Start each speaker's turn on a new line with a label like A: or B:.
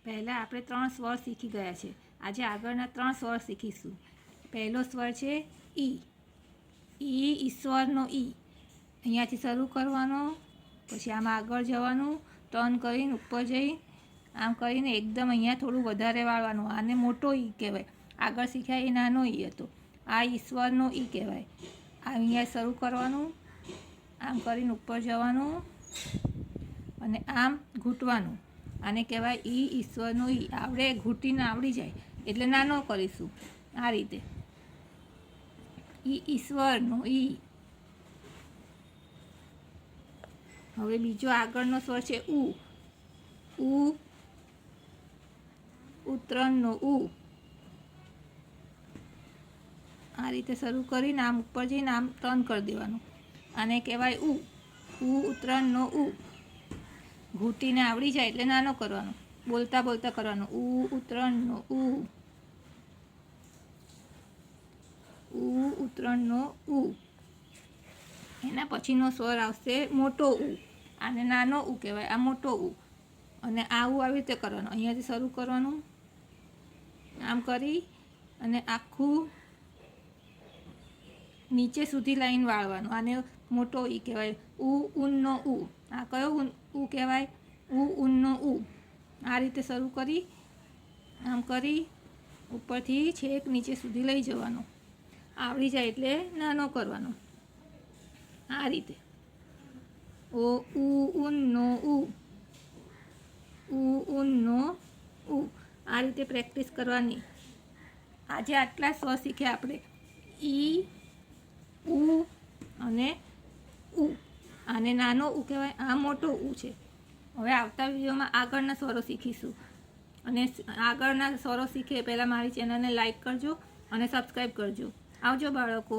A: પહેલાં આપણે 3 સ્વર શીખી ગયા છે. આજે આગળના 3 સ્વર શીખીશું. પહેલો સ્વર છે ઈ. ઈશ્વરનો ઈ. અહીંયાથી શરૂ કરવાનો, પછી આમાં આગળ જવાનું, ટર્ન કરીને ઉપર જઈ આમ કરીને એકદમ અહીંયા થોડું વધારે વાળવાનું. આને મોટો ઈ કહેવાય. આગળ શીખ્યા એ નાનો ઈ હતો. આ ઈશ્વરનો ઈ કહેવાય. અહીંયા શરૂ કરવાનું, આમ કરીને ઉપર જવાનું અને આમ ઘૂંટવાનું. આને કહેવાય ઈ ઈશ્વરનો ઈ. આવડે ઘૂંટીને આવડી જાય એટલે નાનો કરીશું આ રીતે. ઈ ઈશ્વરનો ઈ. હવે બીજો આગળનો સ્વર છે ઉ. ઉત્તરણનો ઉ. આ રીતે શરૂ કરીને આમ ઉપર જઈને આમ ટર્ન કરી દેવાનું. આને કહેવાય ઉ. ઉત્તરણનો ઉ. ઘૂંટીને આવડી જાય એટલે નાનો કરવાનો. બોલતા બોલતા કરવાનો. ઉત્તરણનો ઉ. ઉત્તરણનો ઉ. એના પછીનો સ્વર આવશે મોટો ઉ. આને નાનો ઉ કહેવાય, આ મોટો ઉ. અને આ ઉ આવી રીતે કરવાનો. અહીંયાથી શરૂ કરવાનું, આમ કરી અને આખું નીચે સુધી લાઈન વાળવાનું. આને મોટો ઈ કહેવાય. ઊનનો ઉ. આ કયો ઉ કહેવાય? ઊનનો ઉ. આ રીતે શરૂ કરી આમ કરી ઉપરથી છેક નીચે સુધી લઈ જવાનો. આવડી જાય એટલે નાનો કરવાનો આ રીતે. ઊનનો ઉ. ઊનનો ઉ. આ રીતે પ્રેક્ટિસ કરવાની. આજે આટલા સ્વર શીખ્યા આપણે. ઈ, ઉ અને ઉ. આને નાનો ઉ કહેવાય, આ મોટો ઉ છે. હવે આવતા વિડીયોમાં આગળના સ્વરો શીખીશું. અને આગળના સ્વરો શીખે પહેલાં મારી ચેનલને લાઈક કરજો અને સબસ્ક્રાઈબ કરજો. આવજો બાળકો.